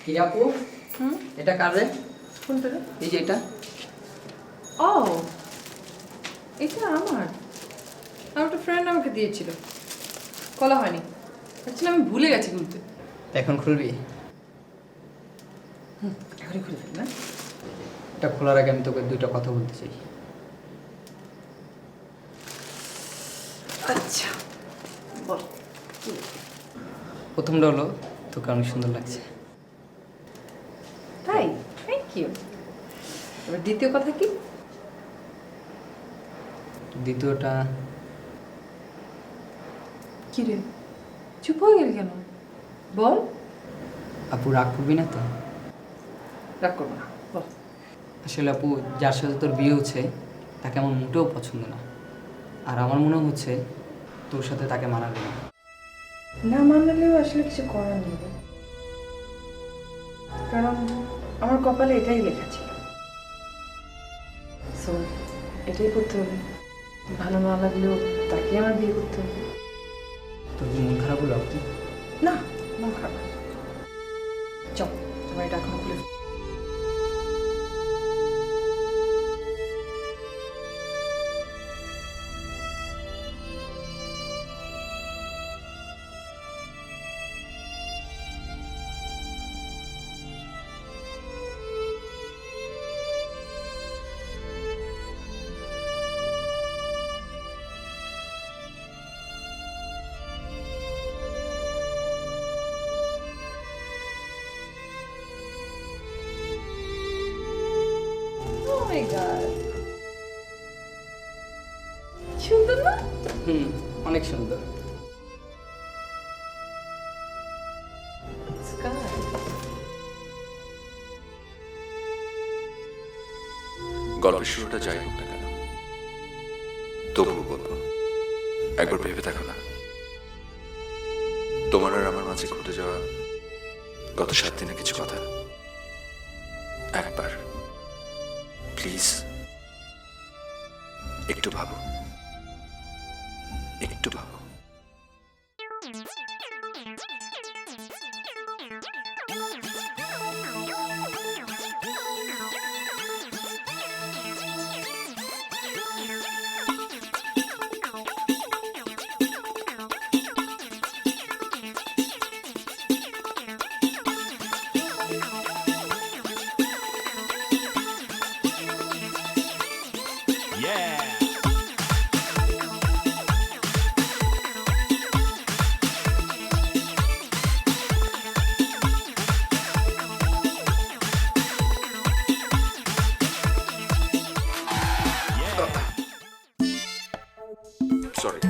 কি আপু? এটা কার রে? কোনটা রে? এই যে এটা। ও এটা আমার একটা ফ্রেন্ড আমাকে দিয়েছিল, খোলা হয়নি। অ্যাকচুয়ালি আমি ভুলে গেছি খুলতে। এখন খুলবি? এখনই খুলে ফেল না। এটা খোলার আগে আমি তোকে দুইটা কথা বলতে চাই। আচ্ছা বল। প্রথমটা হলো, তোকে অনেক সুন্দর লাগছে। তাই? Thank you. এবার দ্বিতীয় কথা কি? দ্বিতীয়টা, কি রে, চুপ হয়ে গেলি কেন? বল। আপু রাগ করবি না তো? রাগ করবো না, বল। আসলে আপু, যার সাথে তোর বিয়ে হচ্ছে তাকে আমার মোটেও পছন্দ না। আর আমার মনে হচ্ছে তোর সাথে তাকে মানাবে না। না মানলেও আসলে কিছু করার নেই রে। কারণ আমার কপালে এটাই লেখা ছিল। সো এটাই করতে হবে। ভালো না লাগলেও তাকে আমার বিয়ে করতে হবে। তোর কি মন খারাপ হলো আপু? না, মন খারাপ না। চল, তোমার এটা এখন খুলে ফেল। Oh my God! সুন্দর না? অনেক সুন্দর। গল্পের শুরুটা যাই হোক না কেন, তবুও বলবো, একবার ভেবে দেখো না, তোমার আর আমার মাঝে ঘটে যাওয়া গত 7 দিনের কিছু কথা একবার প্লিজ একটু ভাবো, একটু ভাবো। সরি,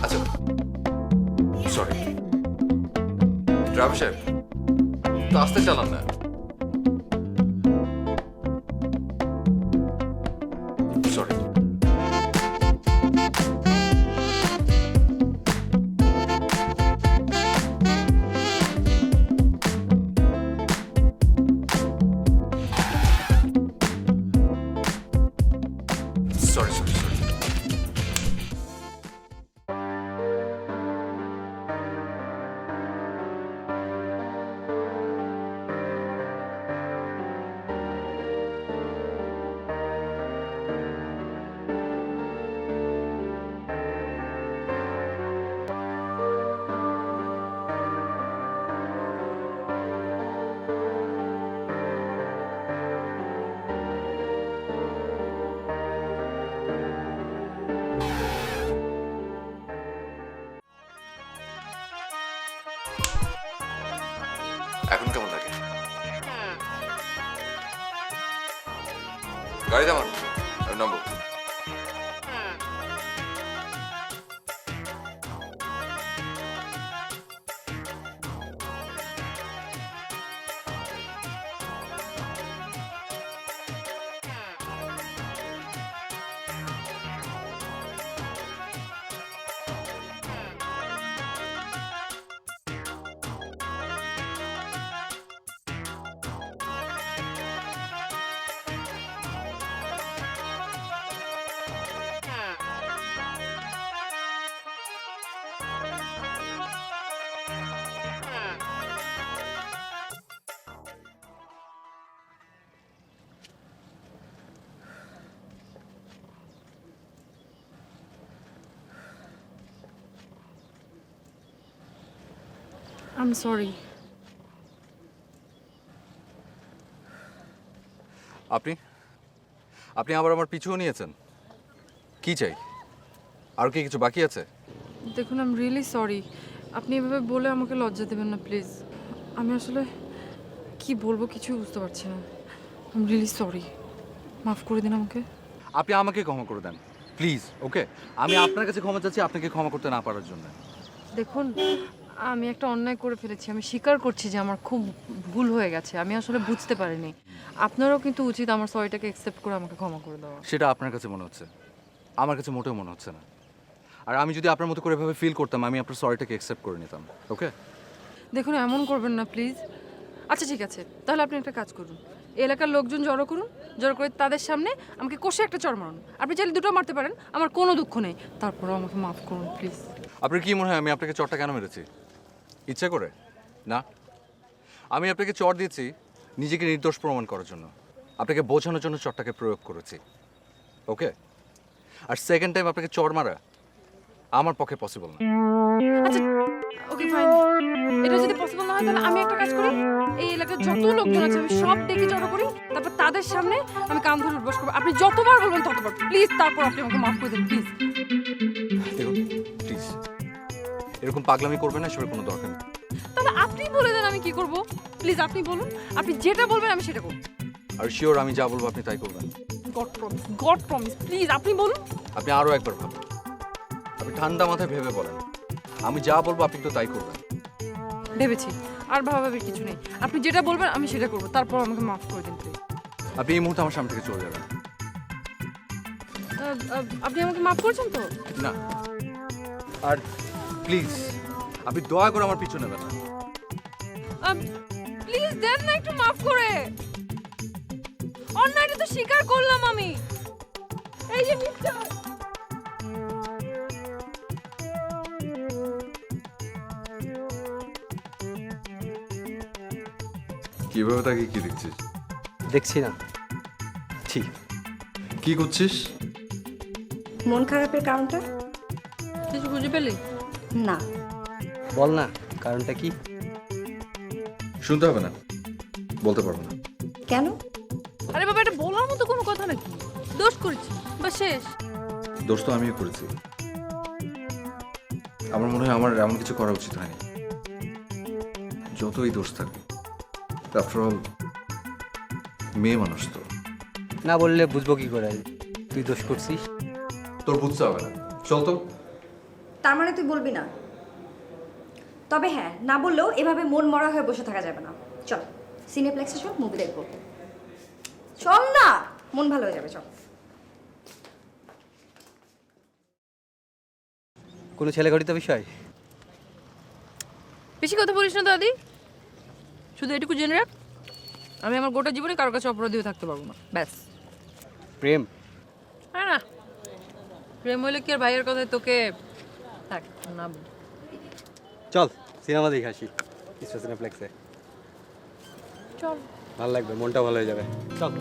আচ্ছা সরি। ড্রাইভার সাহেব, তো আস্তে চালান না। সরি। Sorry sorry sorry. এখন কেমন লাগে? গাড়ি থামান, আমি নামবো। I am sorry. আপনি আপনি আবার আমার পিছুও নিয়েছেন। কি চাই? আর কি কিছু বাকি আছে? দেখুন আই এম রিয়েলি সরি। আপনি এভাবে বলে আমাকে লজ্জা দেবেন না প্লিজ। আমি আসলে কি বলবো কিছুই বুঝতে পারছি না। I am really sorry. মাফ করে দিন আমাকে। আপনি আমাকে ক্ষমা করে দেন প্লিজ। ওকে, আমি আপনার কাছে ক্ষমা চাচ্ছি আপনাকে ক্ষমা করতে না পারার জন্য। দেখুন আমি একটা অন্যায় করে ফেলেছি, আমি স্বীকার করছি যে আমার খুব ভুল হয়ে গেছে, আমি আসলে বুঝতে পারিনি। আপনারও কিন্তু উচিত আমার সরিটাকে অ্যাকসেপ্ট করে আমাকে ক্ষমা করে দেওয়া। সেটা আপনার কাছে মনে হচ্ছে, আমার কাছে মোটেও মনে হচ্ছে না। আর আমি যদি আপনার মতো করে এভাবে ফিল করতাম, আমি আপনার সরিটাকে অ্যাকসেপ্ট করে নিতাম। ওকে, দেখুন এমন করবেন না প্লিজ। আচ্ছা ঠিক আছে, তাহলে আপনি একটা কাজ করুন, এলাকার লোকজন জড়ো করুন, জড়ো করে তাদের সামনে আমাকে কষে একটা চড় মারুন। আপনি চাইলে দুটো মারতে পারেন, আমার কোনো দুঃখ নেই। তারপরেও আমাকে মাফ করুন প্লিজ। আপনার কি মনে হয় আমি আপনাকে চটটা কেন মেরেছি? ইচ্ছা করে না, আমি আপনাকে চট দিয়েছি নিজেকে নির্দোষ প্রমাণ করার জন্য, আপনাকে বোঝানোর জন্য চটটাকে প্রয়োগ করেছি। ওকে, আর সেকেন্ড টাইম আপনাকে চড় মারা আমার পক্ষে পসিবল না। আচ্ছা ওকে ফাইন, এটা যদি পসিবল না হয় তাহলে আমি একটা কাজ করি, এই এলাকার যত লোকজন আছে আমি সব ডেকে জড়ো করি, তারপর তাদের সামনে আমি কান ধরে উঠবাস করবো। আপনি যতবার বলবেন ততবার প্লিজ, তারপর আপনি আমাকে মাফ করে দিন প্লিজ। দেখুন প্লিজ, এরকম পাগলামি করবেন না, সেটার কোনো দরকার নেই। তাহলে আপনি বলে দেন আমি কি করব, প্লিজ আপনি বলুন। আপনি যেটা বলবেন আমি সেটা করব। আর শিওর আমি যা বলবো আপনি তাই করবেন? গড প্রমিস প্লিজ আপনি বলুন। আপনি আরও একবার ভাবুন, আপনি ঠান্ডা মাথায় ভেবে বলেন, আমি যা বলবো আপনি তো তাই করবেন। ভেবেছি, আর ভাবাভাবির কিছু নেই। আপনি যেটা বলবেন আমি সেটা করব, তারপর আমাকে মাফ করে দিন প্লিজ। আপনি এই মুহূর্তে আমার সামনে থেকে চলে যাবেন। আপনি আমাকে মাফ করছেন তো? না, আর প্লিজ আপনি দয়া করে আমার পিছু নেবেন না। প্লিজ দেন না একটু মাফ করে, অন্যায়টা তো স্বীকার করলাম আমি। এই যে মিস্টার, কিভাবে তাকে কি দেখছিস? দেখছি না। ঠিক কি করছিস? মন খারাপের কারণটা? কিছু খুঁজে পেলি? না। বল না, কারণটা কি? শুনতে হবে না, বলতে পারবো না। কেন? আরে বাবা, এটা বলার মতো কোনো কথা নাকি? দোষ করেছি বা শেষ। দোষ তো আমিও করেছি। আমার মনে হয় আমার এমন কিছু করা উচিত হয়নি। যতই দোষ থাকে, আফটার অল মেয়ে মানুষ তো। না বললে বুঝবো কি করে তুই দোষ করছিস? তোর বুঝতে হবে না, চল তো। তার মানে তুই বলবি না? তবে হ্যাঁ, না বললেও এভাবে মন মরা হয়ে বসে থাকা যাবে না। চল সিনেপ্লেক্সে চল, মুভি দেখবো। চল না, মন ভালো হয়ে যাবে, চল। কোনো ছেলেঘটিত বিষয়? বেশি কথা বলিস না দাদি, শুধু এটুকু জেনে রাখ, আমি আমার গোটা জীবনে কারোর কাছে অপরাধী হয়ে থাকতে পারবো না, ব্যাস। প্রেম? হ্যাঁ না, প্রেম হইলে কি আর ভাইয়ের কথায় তোকে থাক না। চল সিনেমা দেখে আসি ইস্টার সিনেপ্লেক্সে। চল, ভালো লাগবে, মনটা ভালো হয়ে যাবে। চল।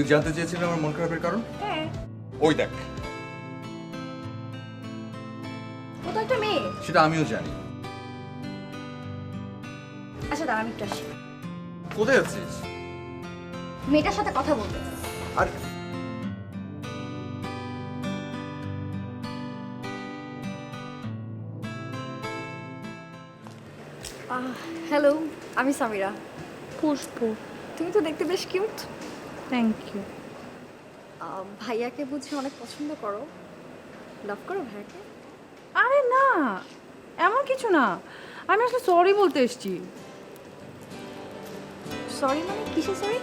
তুই জানতে চেয়েছিলি আমার মন খারাপের কারণ? হ্যাঁ, ওই দেখ, ও তো একটা মেয়ে। সেটা আমিও জানি। আচ্ছা দাঁড়া, আমি একটু আসি। কোথায় আছিস? মেয়েটার সাথে কথা বলতে। আর হ্যালো, আমি সামিরা। পুষ্প, তুমি তো দেখতে বেশ কিউট। Thank you. ভাইয়াকে বুঝি অনেক পছন্দ করো? লাভ করো ভাইয়াকে? আরে না, এমন কিছু না, আমি আসলে সরি বলতে এসেছি। সরি মানে কিসে সরি?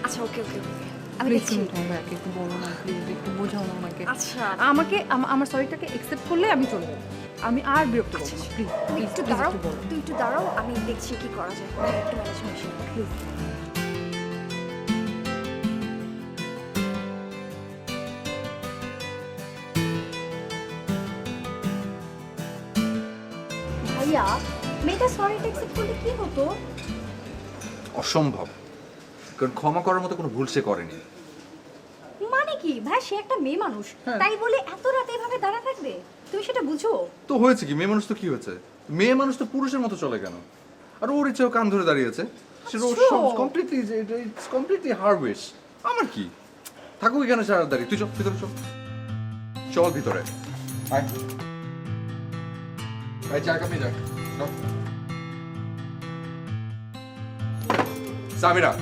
আচ্ছা ওকে ওকে ওকে, আমি প্লিজ দেখছি। তুমি তোমার ভাইয়াকে একটু বলো না, প্লিজ একটু বোঝাও না আমাকে। আচ্ছা আমাকে আমার সরিটাকে অ্যাকসেপ্ট করলে আমি চলে যাবো। আমি আর বিরক্ত করবো না, প্লিজ তুমি প্লিজ একটু প্লিজ দাঁড়াও, একটু বলো। তুই একটু দাঁড়াও, আমি দেখছি কি করা যায়। ভাইয়া একটু ম্যানেজ হচ্ছে প্লিজ। ভাইয়া, মেয়েটা সরিটা অ্যাকসেপ্ট করলে কি হতো? অসম্ভব, কারণ ক্ষমা করার মতো কোনো ভুল সে করেনি। মানে কি ভাই, সে একটা মেয়ে মানুষ, তাই বলে এত রাতে এভাবে দাঁড়া থাকবে? তুমি সেটা বুঝো? তো হয়েছে কি, মেয়ে মানুষ তো কি হয়েছে? মেয়ে মানুষ তো পুরুষের মতো চলে কেন? আর ওর ইচ্ছেও কান ধরে দাঁড়িয়েছে, সেটা ওর completely it's completely her wish. আমার কি, থাকুক এখানে সারা দাঁড়িয়ে। তুই চল ভিতরে, চল চল ভিতরে আয়। আয় চা কাপে যাক। চল। সামিরা,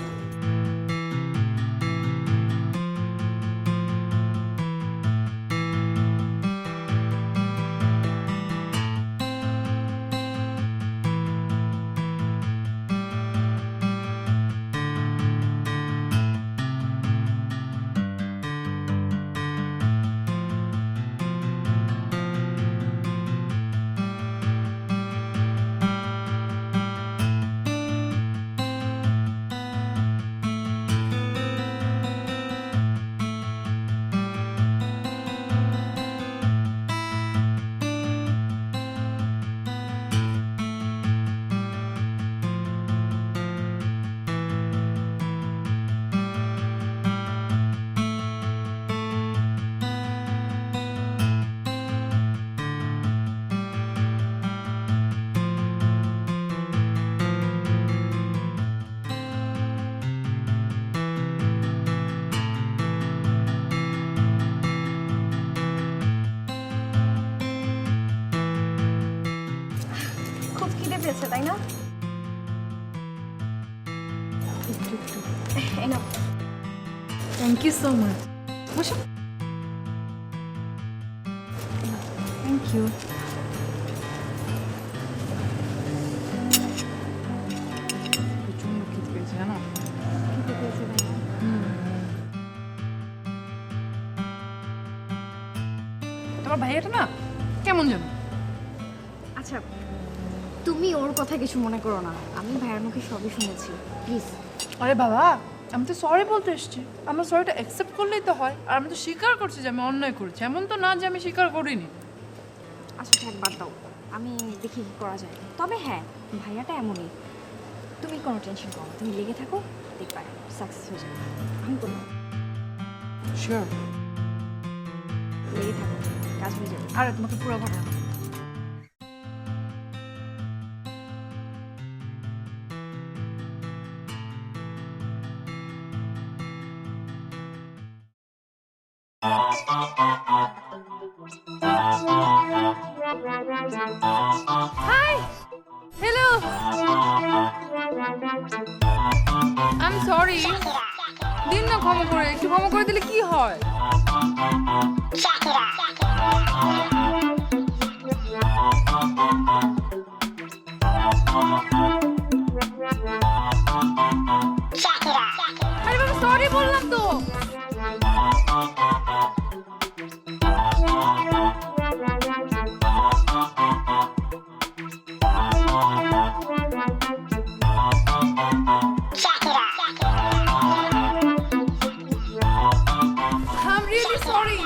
খুব খিদে পেয়েছে তাই না? এই নাও। Thank you so much. বসো। Thank you. প্রচন্ড খিদে পেয়েছে জানো। খিদে পেয়েছে ভাইয়া। তোমার ভাইয়াটা না কেমন জানো? আচ্ছা, তুমি ওর কথা কিছু মনে করো না, আমি ভাইয়ার মুখে সবই শুনেছি, প্লিজ। আরে বাবা, আমি তো সরি বলতে এসেছি। আমার সরিটা অ্যাকসেপ্ট করলেই তো হয়। আর আমি তো স্বীকার করছি যে আমি অন্যায় করেছি, এমন তো না যে আমি স্বীকার করিনি। আচ্ছা থাক, বাদ দাও, আমি দেখি কি করা যায়। তবে হ্যাঁ, ভাইয়াটা এমনই, তুমি কোনো টেনশন করো না, তুমি লেগে থাকো, দেখবা সাকসেস হয়ে যাবে। আমি করবো, শিওর। লেগে থাকো, কাজ হয়ে যাবে। আরে তোমাকে পুরো ঘটনা hi, hello, I am sorry. দিন না ক্ষমা করে, একটু ক্ষমা করে দিলে কি হয়? আরে বাবা, সরি বললাম তো। I'm really sorry.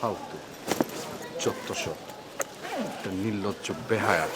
ফালতু চত্বশো একটা নির্লজ্জ বেহায়া।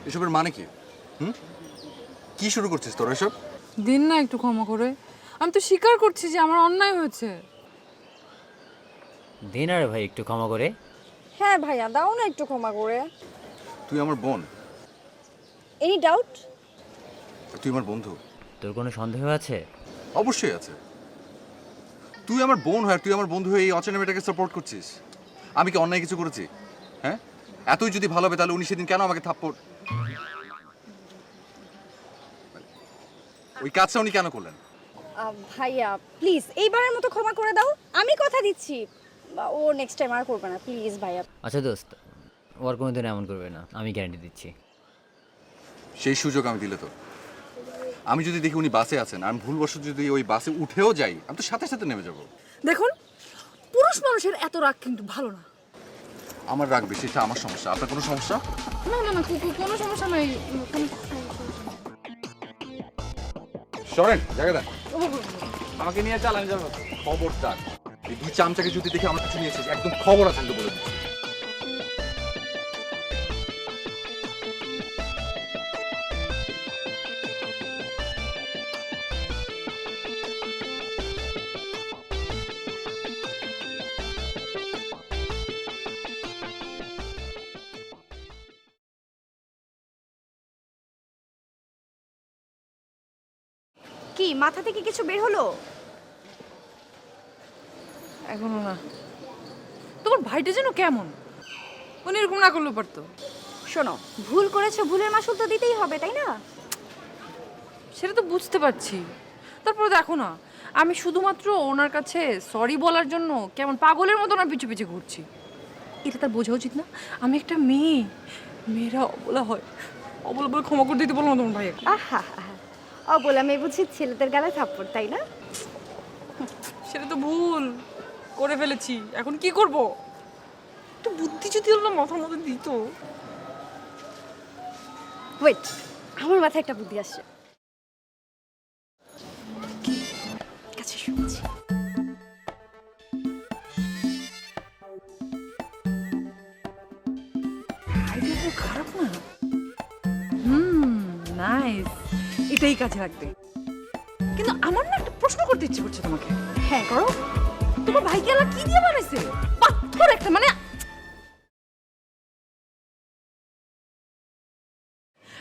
এসবের মানে কি? কি শুরু করছিস তোরা এসব? দিন না একটু ক্ষমা করে, আমি তো স্বীকার করছি যে আমার অন্যায় হয়েছে। দিন আরে ভাই একটু ক্ষমা করে। হ্যাঁ ভাইয়া, দাও না একটু ক্ষমা করে। তুই আমার বোন, এনি ডাউট? তুই আমার বন্ধু। তোর কোনো সন্দেহ আছে? অবশ্যই আছে। তুই আমার বোন হয়, তুই আমার বন্ধু হয়ে এই অচেনা মেয়েটাকে সাপোর্ট করছিস। আমি কি অন্যায় কিছু করেছি? হ্যাঁ, এতই যদি ভালো হবে তাহলে উনি সেদিন কেন আমাকে থাপ্পড়, ওই কাজটা উনি কেন করলেন? ভাইয়া প্লিজ এইবারের মতো ক্ষমা করে দাও, আমি কথা দিচ্ছি ও নেক্সট টাইম আর করবে না, প্লিজ ভাইয়া। আচ্ছা দোস্ত, ওর কোনোদিন এমন করবে না, আমি গ্যারান্টি দিচ্ছি। সেই সুযোগ আমি দিলে তো, আমি যদি দেখি উনি বাসে আছেন, আমি ভুলবশত যদি ওই বাসে উঠেও যাই, আমি তো সাথে সাথে নেমে যাব। দেখুন, পুরুষ মানুষের এত রাগ কিন্তু ভালো না। আমার রাগ বেশি, এটা আমার সমস্যা। আপনার কোনো সমস্যা? না না না, কোনো সমস্যা নাই। সরেন, জায়গা দেন। আমাকে নিয়ে চালান যাবো। খবরদার, এই দুই চামচাকে যদি দেখে আমার কাছে নিয়েছিস, একদম খবর আছে তো বলে দিচ্ছি। কি মাথা থেকে কিছু বের হলো? এখনো না। তোমার ভাইটা যেন কেমন, উনি এরকম না করলেও পারতো। শোনো, ভুল করেছো, ভুলের মাসুল তো দিতেই হবে, তাই না? সেটা তো বুঝতে পারছি, তারপরে দেখো না, আমি শুধুমাত্র ওনার কাছে সরি বলার জন্য কেমন পাগলের মতো ওনার পিছু পিছু ঘুরছি। এটা তার বোঝা উচিত না? আমি একটা মেয়ে, মেয়েরা অবলা হয়, অবলা বলে ক্ষমা করে দিতে বলো না তোমার ভাইয়াকে। আহা, বলে আমি বুঝি ছেলেদের গালে থাপ্পড়, তাই না? সেটা তো ভুল করে ফেলেছি, এখন কি করব? একটু বুদ্ধি যদি হলো মাথার মধ্যে দিত। ওয়েট, আমার মাথায় একটা বুদ্ধি আসছে। কাছে শুনছি। আইডিয়া তো খারাপ না। নাইস, এটাই কাজে লাগবে। কিন্তু আমার না একটা করতে ইচ্ছে করছে তোমাকে? হ্যাঁ করো। তোমার ভাইকে আল্লাহ কি দিয়ে বানাইছে? পাথর একটা, মানে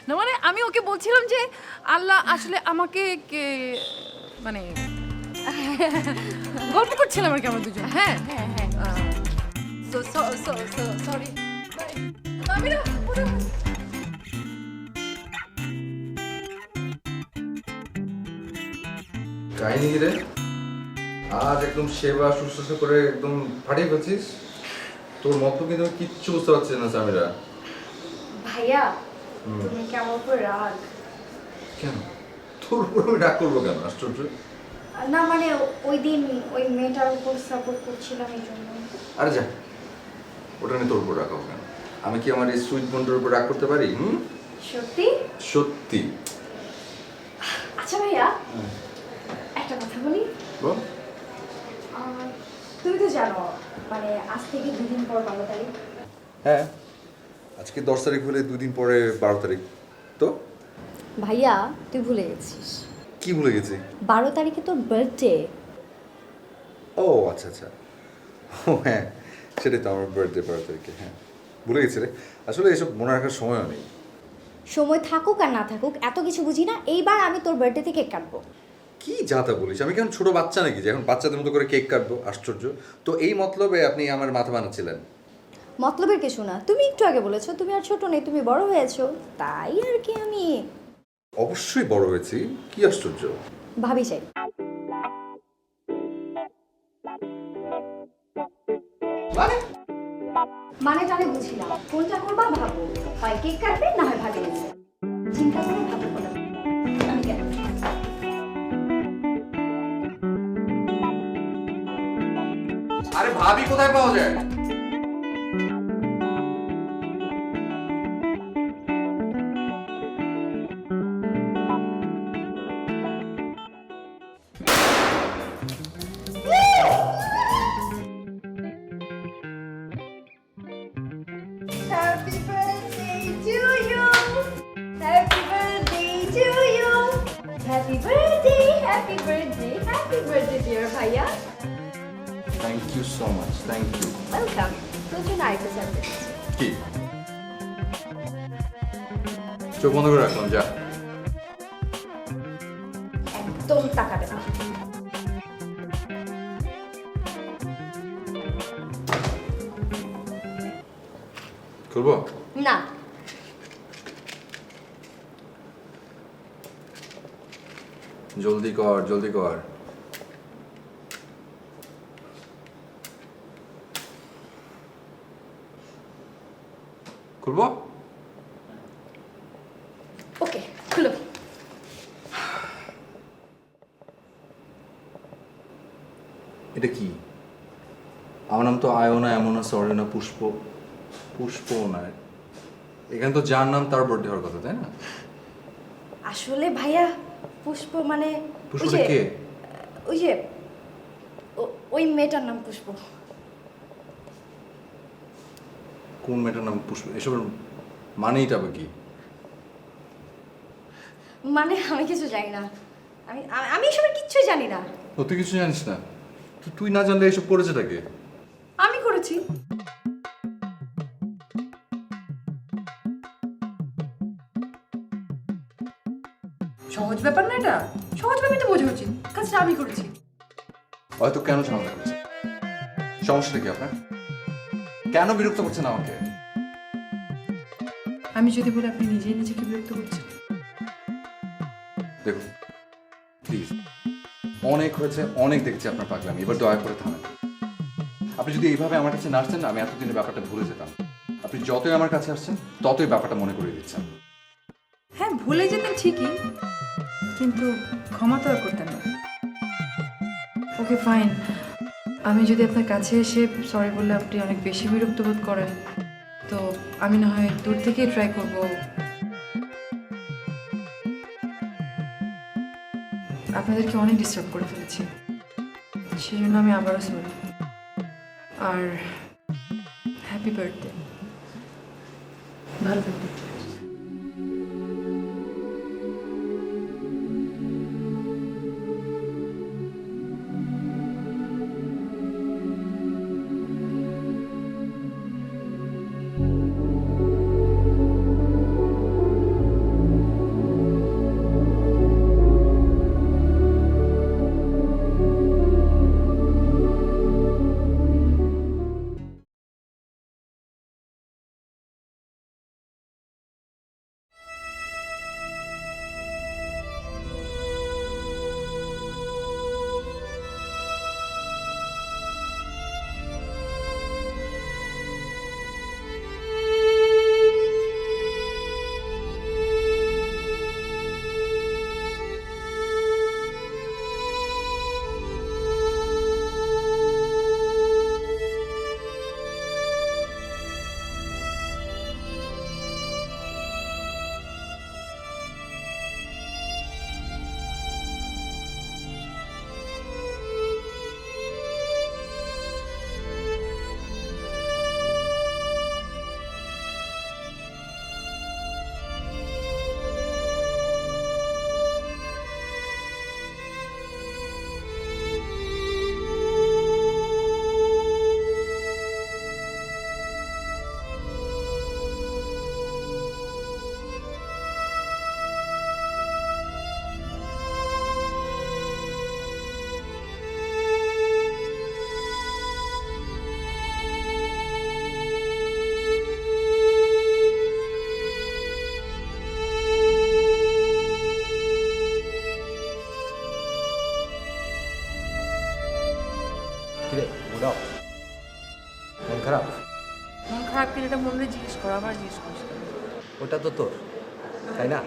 না, মানে আমি ওকে বলছিলাম যে আল্লাহ আসলে আমাকে মানে গল্প করছিলাম আর কি আমরা দুজন। হ্যাঁ হ্যাঁ হ্যাঁ। সরি। কাহিনী রে আজ একদম সেবা শুশ্রূষা করে একদম ফাটিয়ে ফেলছিস। তোর মতো কিন্তু আমি কিচ্ছু বুঝতে পারছি না সামিরা। ভাইয়া তুমি কি আমার উপর রাগ? কেন তোর উপর আমি রাগ করবো কেন? আশ্চর্য। না মানে ওই দিন ওই মেয়েটার উপর সাপোর্ট করছিলাম এই জন্য। আরে যা, ওটা নিয়ে তোর উপর রাগ হবে কেন? আমি কি আমার এই সুইট বন্ডের উপর রাগ করতে পারি? সত্যি? সত্যি। আচ্ছা ভাইয়া একটা কথা বলি। বল। তুমি তো জানো মানে আজ থেকে 2 দিন পর 12 তারিখ। হ্যাঁ, আজকে 10 তারিখ হলে 2 দিন পরে 12 তারিখ। তো ভাইয়া তুই ভুলে গেছিস, কি ভুলে গেছি? 12 তারিখে তোর বার্থডে। ও আচ্ছা আচ্ছা, ও হ্যাঁ সেটাই তো, আমার বার্থডে 12 তারিখে। হ্যাঁ ভুলে গেছি রে, আসলে এসব মনে রাখার সময়ও নেই। সময় থাকুক আর না থাকুক এত কিছু বুঝি না। এইবার আমি তোর বার্থডেতে কেক কাটবো। কি যাতা বলিস, আমি কেমন ছোট বাচ্চা নাকি যে এখন বাচ্চাদের মতো করে কেক কাটবো? আশ্চর্য। তো এই মতলবে আপনি আমার মাথা বানাচ্ছিলেন? মতলবের কিছু না, তুমি একটু আগে বলেছো তুমি আর ছোট নেই, তুমি বড় হয়েছো, তাই আর কি। আমি অবশ্যই বড় হয়েছি, কি আশ্চর্য। ভাবি চাই। মানে টানে বুঝিলাম কোনটা করবা ভাবো, হয় কেক কাটবে না হয় ভাবি নেবে। চিন্তা করে ভাবো বলো। আমি কেন আরে ভাবি কোথায় পাওয়া যায়? Happy birthday to you. Happy birthday to you. Happy birthday, happy birthday, happy birthday dear ভাইয়া। Thank you so much, thank you. Welcome. তোর জন্য আরেকটা সারপ্রাইজ আছে। কি? চোখ বন্ধ করে রাখলাম, যা। একদম তাকাবে না। খুলবো? না। জলদি কর, জলদি কর। খুলবো? ওকে খুলো। এটা কি? আমার নাম তো আয়না, এমনা, সরেনা, পুষ্প। পুষ্প না, এখানে তো যার নাম তার বার্থডে হওয়ার কথা, তাই না? আসলে ভাইয়া পুষ্প মানে পুষ্পটা কে? ওই যে ওই মেয়েটার নাম পুষ্প। কোন মেয়েটার নাম পুষ্প? এসবের মানেইটা বা কি? মানে আমি কিছু জানি না, আমি আমি এসবের কিচ্ছুই জানি না। ও তুই কিছু জানিস না? তুই না জানলে এসব করেছেটা কে? আমি করেছি। সহজ ব্যাপার না এটা, সহজ ব্যাপারটা বোঝা উচিত। কাজটা আমি করেছি। হয়তো কেন ঝামেলা করছে? সমস্যাটা কি আপনার? কেন বিরক্ত করছেন আমাকে? আমি যদি বলি আপনি নিজেই নিজেকে বিরক্ত করছেন। দেখুন প্লিজ, অনেক হয়েছে, অনেক দেখছি আপনার পাগলামি, এবার দয়া করে থামেন। আপনি যদি এইভাবে আমার কাছে না আসতেন, আমি এতদিনের ব্যাপারটা ভুলে যেতাম। আপনি যতই আমার কাছে আসছেন ততই ব্যাপারটা মনে করে দিচ্ছেন। হ্যাঁ ভুলে যেতেন ঠিকই, কিন্তু ক্ষমা তো আর করতেন না। ওকে ফাইন, আমি যদি আপনার কাছে এসে সরি বললে আপনি অনেক বেশি বিরক্ত বোধ করেন, তো আমি না হয় দূর থেকেই ট্রাই করব। আপনাদেরকে অনেক ডিস্টার্ব করে ফেলেছি, সেই জন্য আমি আবারও সরি। আর হ্যাপি বার্থডে, ভালো থাকবেন। কিরে মুডাও মন খারাপ? মন খারাপ কিনা এটা মনে জিজ্ঞেস করো, আবার জিজ্ঞেস করিস কেন? ওটা তো তোর, তাই না?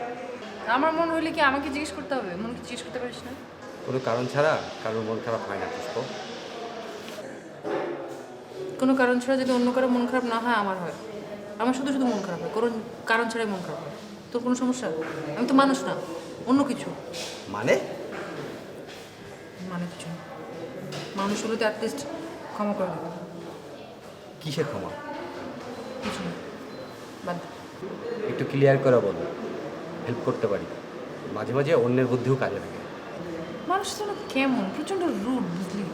আমার মন হইলে কি আমাকে জিজ্ঞেস করতে হবে? মনকে জিজ্ঞেস করতে পারিস না? কোনো কারণ ছাড়া কারোর মন খারাপ হয় না পুষ্প। কোনো কারণ ছাড়া যদি অন্য কারো মন খারাপ না হয়, আমার হয়। আমার শুধু শুধু মন খারাপ হয়, কোনো কারণ ছাড়াই মন খারাপ হয়। তোর কোনো সমস্যা? আমি তো মানুষ না, অন্য কিছু। মানে? মানে কিছু না। মানুষ হলে তো অ্যাটলিস্ট ক্ষমা করে দেবে। কিসের ক্ষমা? কিছু না, বাদ দে। একটু ক্লিয়ার করে বল, হেল্প করতে পারি। মাঝে মাঝে অন্যের বুদ্ধিও কাজে লাগে। মানুষ তো না কেমন, প্রচণ্ড রুড, বুঝলি?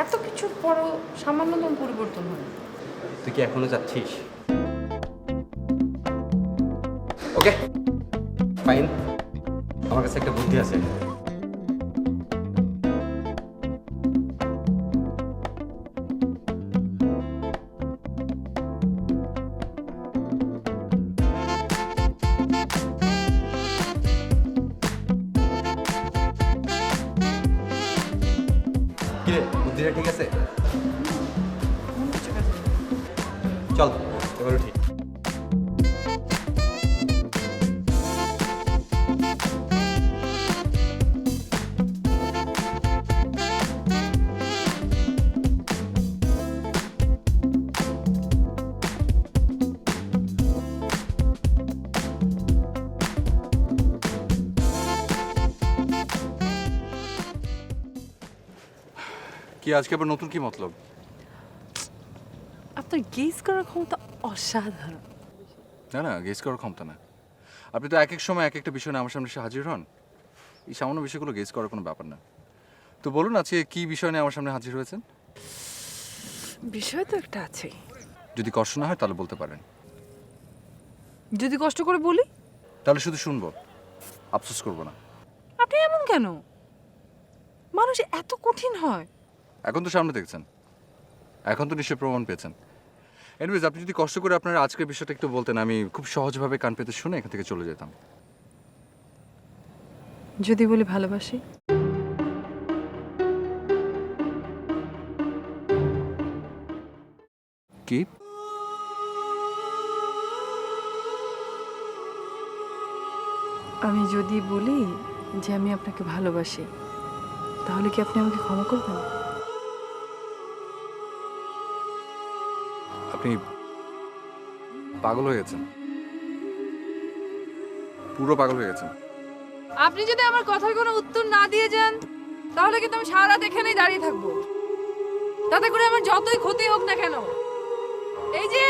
এত কিছুর পরও সামান্যতম পরিবর্তন হয়। তুই কি এখনো যাচ্ছিস? ওকে ফাইন, আমার কাছে একটা বুদ্ধি আছে। কিরে বুদ্ধিটা ঠিক আছে? চল এবার উঠি। কি আজকে আবার নতুন কি মতলব? আপনার গেস করার ক্ষমতা অসাধারণ। না না, গেস করার ক্ষমতা না। আপনি তো এক এক সময় এক একটা বিষয় নিয়ে আমার সামনে এসে হাজির হন। এই সামান্য বিষয়গুলো গেস করার কোনো ব্যাপার না। তো বলুন আজকে কি বিষয় নিয়ে আমার সামনে হাজির হয়েছেন? বিষয় তো একটা আছে। যদি কষ্ট না হয় তাহলে বলতে পারেন। যদি কষ্ট করে বলি? তাহলে শুধু শুনবো, আফসোস করবো না। আপনি এমন কেন? মানুষ এত কঠিন হয়? এখন তো সামনে দেখছেন, এখন তো নিশ্চয়ই প্রমাণ পেয়েছেন। এনিওয়েজ, আপনি যদি কষ্ট করে আপনার আজকের বিষয়টা একটু বলতেন, আমি খুব সহজভাবে কান পেতে শুনে এখান থেকে চলে যেতাম। যদি বলি ভালোবাসি? কি? আমি যদি বলি যে আমি আপনাকে ভালোবাসি, তাহলে কি আপনি আমাকে ক্ষমা করবেন? আপনি পাগল হয়ে গেছেন, পুরো পাগল হয়ে গেছেন। আপনি যদি আমার কথার কোনো উত্তর না দিয়ে যান, তাহলে কিন্তু আমি সারা রাত এখানেই দাঁড়িয়ে থাকবো, তাতে করে আমার যতই ক্ষতি হোক না কেন। এই যে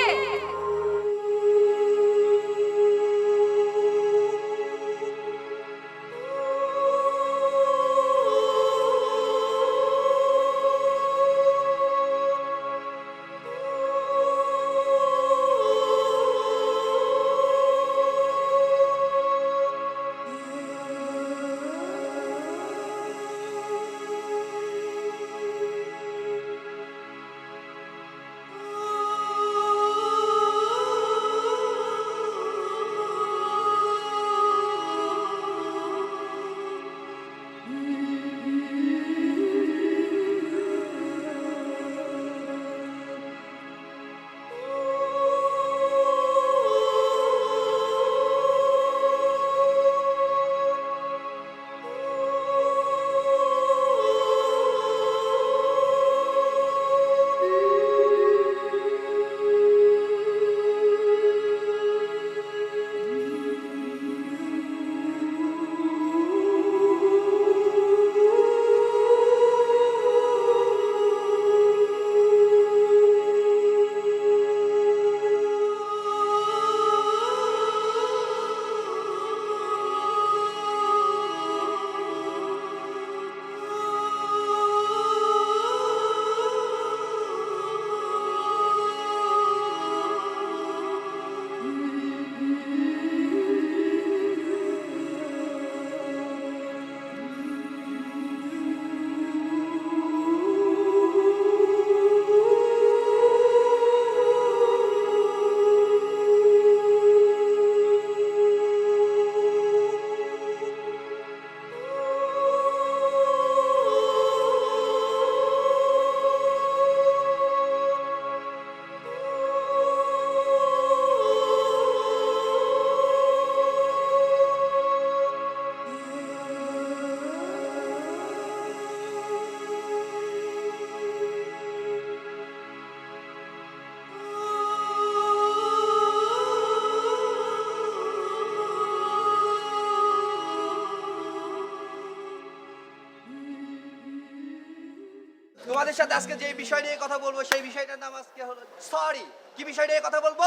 তোমাদের সাথে আজকে যে বিষয় নিয়ে কথা বলবো সেই বিষয়টার নাম আজকে হলো সরি। কি বিষয় নিয়ে কথা বলবো?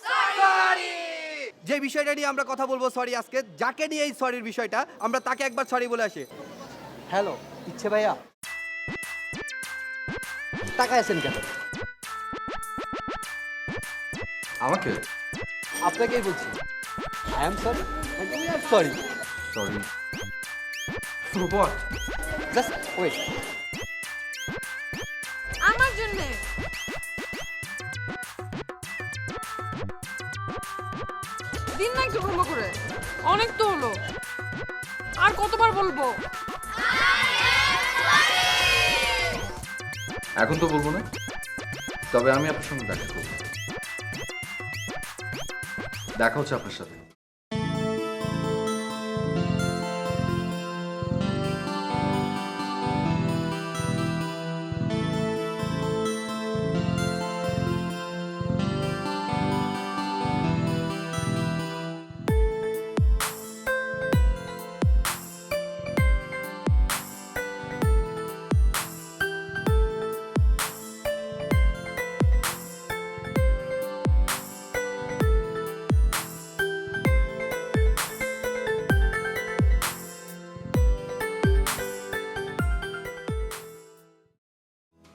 সরি। যে বিষয়টা নিয়ে আমরা কথা বলবো সরি আজকে, যাকে নিয়ে এই সরির বিষয়টা, আমরা তাকে একবার সরি বলে আসি। হ্যালো, ইচ্ছে ভাইয়া, টাকা আছেন কেন? আমাকে? আপনাকেই বলছি। I am sorry, we are sorry. Sorry for what? Just wait. আমার জন্য দিন না একটু ভ্রম করে, অনেক তো হলো, আর কতবার বলবো? এখন তো বলবো না, তবে আমি আপনার সঙ্গে দেখা করব। দেখা হচ্ছে আপনার সাথে।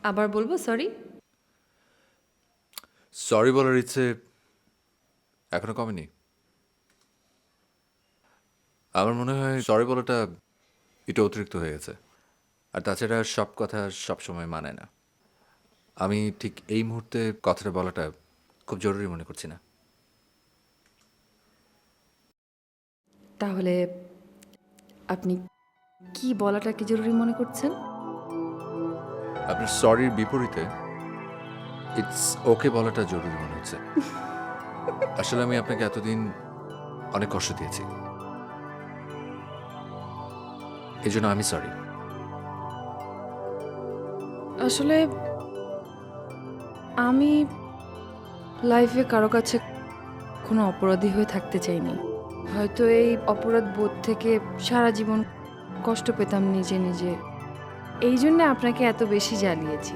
আবার বলবো সরি? সরি বলার ইচ্ছে এখনো কমেনি। আমার মনে হয় সরি বলাটা এটা অতিরিক্ত হয়ে গেছে। আর তাছাড়া সব কথা সব সময় মানে না। আমি ঠিক এই মুহূর্তে কথাটা বলাটা খুব জরুরি মনে করছি না। তাহলে আপনি কি বলাটাকে জরুরি মনে করছেন? আপনার সরির বিপরীতে ইটস ওকে বলাটা জরুরি মনে হচ্ছে। আসলে আমি আপনাকে এতদিন অনেক কষ্ট দিয়েছি, এই জন্য আমি সরি। আসলে আমি লাইফে কারো কাছে কোনো অপরাধী হয়ে থাকতে চাইনি। হয়তো এই অপরাধ বোধ থেকে সারা জীবন কষ্ট পেতাম নিজে নিজে, এই জন্য আপনাকে এত বেশি জ্বালিয়েছি।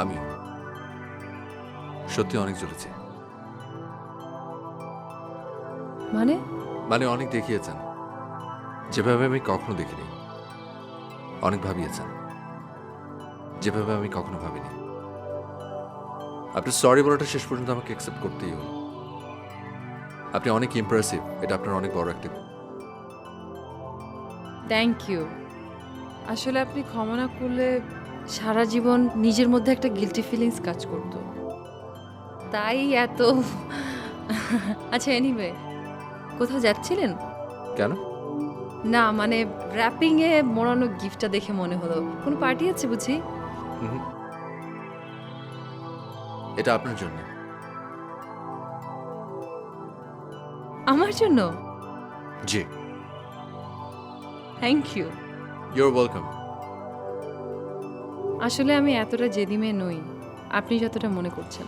আমি সত্যি অনেক জ্বলেছি। মানে মানে অনেক দেখিয়েছেন, যেভাবে আমি কখনো দেখিনি। অনেক ভাবিয়েছেন, যেভাবে আমি কখনো ভাবিনি। আপনি সরি বলাটা শেষ পর্যন্ত আমাকে অ্যাকসেপ্ট করতেই হলো। আপনি অনেক ইমপ্রেসিভ, এটা আপনার অনেক বড় একটা গুণ। Thank you. আসলে আপনি ক্ষমা না করলে সারা জীবন নিজের মধ্যে একটা গিল্টি ফিলিংস কাজ করতো, তাই এত। আচ্ছা, এনিওয়ে, কোথাও যাচ্ছিলেন? কেন? না মানে র্যাপিংয়ে মোড়ানো গিফটটা দেখে মনে হলো কোনো পার্টি আছে বুঝি? হুম, এটা আপনার জন্য। আমার জন্য? জি। Thank you. You're welcome. আসলে আমি এতটা জেদি মেয়ে নই আপনি যতটা মনে করছেন।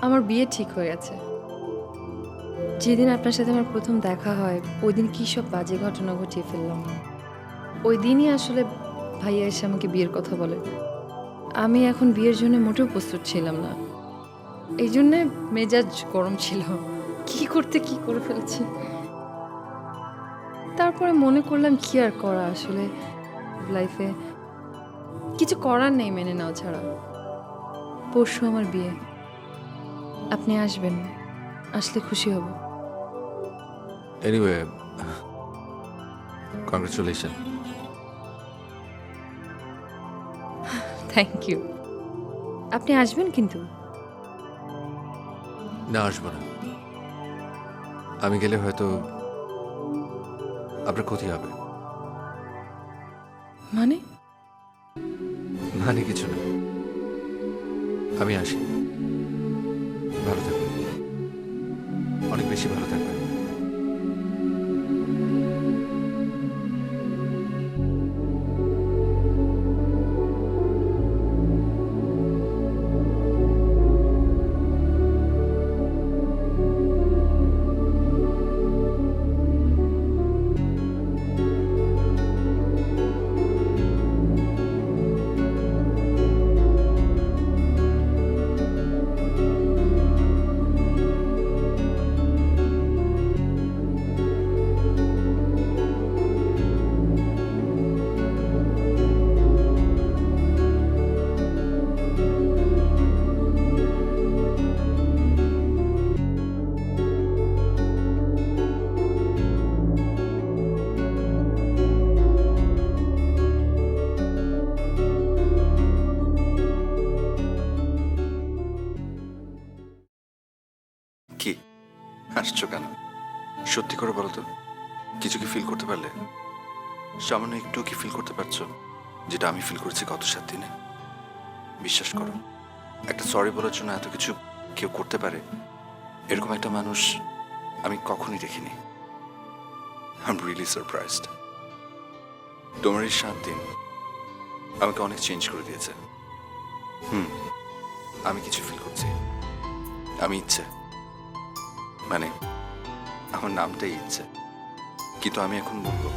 আমার বিয়ে ঠিক হয়ে গেছে। যেদিন আপনার সাথে আমার প্রথম দেখা হয় ওই দিন কী সব বাজে ঘটনা ঘটিয়ে ফেললাম। ওই দিনই আসলে ভাইয়া এসে আমাকে বিয়ের কথা বলে। আমি এখন বিয়ের জন্য মোটেও প্রস্তুত ছিলাম না, এই জন্যে মেজাজ গরম ছিল, কি করতে কি করে ফেলেছি। তারপরে মনে করলাম কি আর করা, আসলে লাইফে কিছু করার নেই মেনে নেওয়া ছাড়া। পরশু আমার বিয়ে, আপনি আসবেন, আসলে খুশি হব। Anyway, congratulation. Thank you. আপনি আসবেন কিন্তু? না, আসবো না। আমি গেলে হয়তো আপনার ক্ষতি হবে। মানে? মানে কিছু না, আমি আসি। ভালো থাকবেন, অনেক বেশি ভালো থাকবেন। করে বলো তো, কিছু কি ফিল করতে পারলে? সামান্য একটু কি ফিল করতে পারছো যেটা আমি ফিল করেছি গত 7 দিনে? বিশ্বাস করো, একটা সরি বলার জন্য এত কিছু কেউ করতে পারে এরকম একটা মানুষ আমি কখনই দেখিনি। I am really surprised. তোমার এই 7 দিন আমাকে অনেক চেঞ্জ করে দিয়েছে। আমি কিছু ফিল করছি। আমি ইচ্ছে, মানে আমার নামটাই ইচ্ছে, কিন্তু আমি এখন বলবো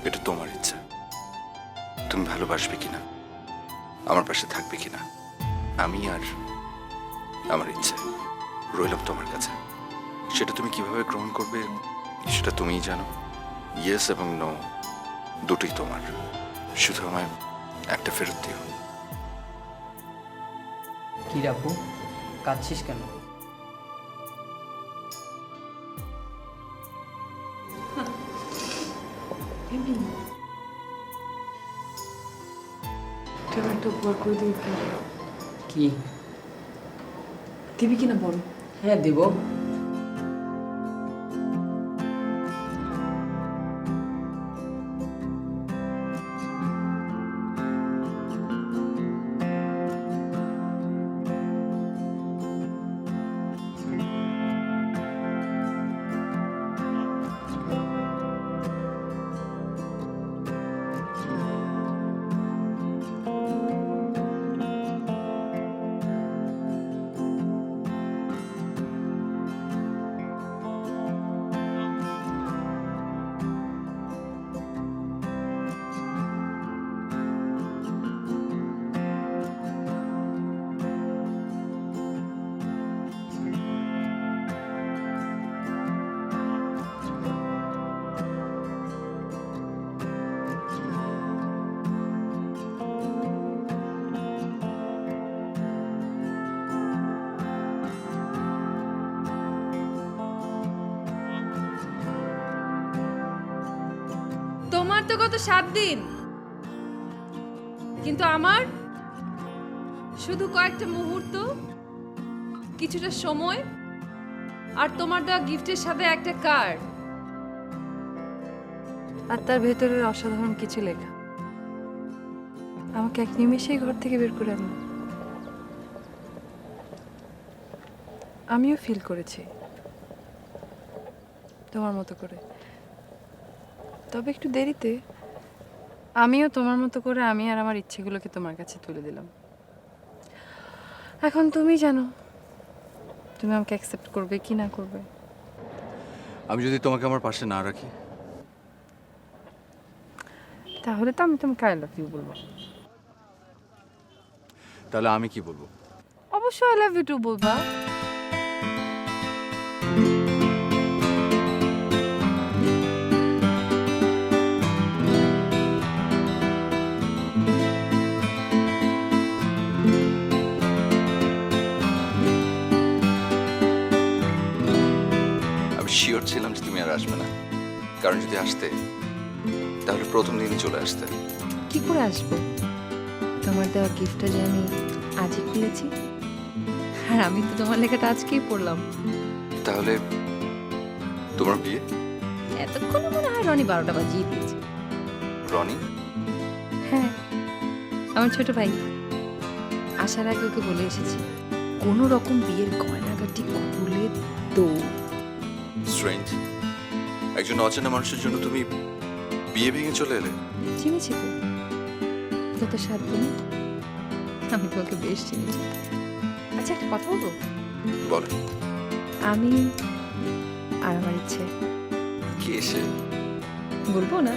এটা তোমার ইচ্ছা। তুমি ভালোবাসবে কিনা, আমার পাশে থাকবে কিনা, আমি আর আমার ইচ্ছে রইলাম তোমার কাছে। সেটা তুমি কিভাবে গ্রহণ করবে সেটা তুমিই জানো। ইয়েস এবং নো দুটোই তোমার, শুধু আমায় একটা ফেরত দিও। কি রে আপু, কাঁদছিস কেন? তুই একটা উপকার করে দিবি কি? দিবি কিনা বল। হ্যাঁ দিব। তোমার তো গত 7 দিন, কিন্তু আমার শুধু কয়েকটা মুহূর্ত, কিছুটা সময়, আর তোমার দেওয়া গিফটের সাথে একটা কার্ড, আর তার ভেতরের অসাধারণ কিছু লেখা। আমাকে এক নিমেষেই ঘর থেকে বের করে আনলো। আমিও ফিল করেছি তোমার মতো করে, তবে একটু দেরিতে। আমিও তোমার মতো করে আমি আর আমার ইচ্ছেগুলোকে তোমার কাছে তুলে দিলাম। এখন তুমি জানো তুমি আমাকে অ্যাকসেপ্ট করবে কি না করবে। আমি যদি তোমাকে আমার পাশে না রাখি? তাহলে তো আমি তোমাকে আই লাভ ইউ বলবো। তাহলে আমি কি বলবো? অবশ্যই আই লাভ ইউ টু বলবা। শিওর ছিলাম যে তুমি আর আসবে না, কারণ যদি আসতে তাহলে প্রথম দিনই চলে আসতে। কি করে আসবো? তোমার দেওয়া গিফটটা যে আমি আজই খুলেছি, আর আমি তো তোমার লেখাটা আজকেই পড়লাম। তাহলে তোমার বিয়ে? এতক্ষণে মনে হয় রনি 12টা বাজিয়ে দিয়েছে। রনি? হ্যাঁ, আমার ছোট ভাই। আসার আগে ওকে বলে এসেছি কোনো রকম বিয়ের গয়নাগাটি খুলে দৌড়। স্ট্রেঞ্জ, একজন অচেনা মানুষের জন্য তুমি বিয়ে ভেঙে চলে এলে। চিনেছি তো, গত 7 দিন আমি তোমাকে বেশ চিনেছি। আচ্ছা, একটা কথা বলবো? বল। আমি আর আমার ইচ্ছে কি সে? বলবো না?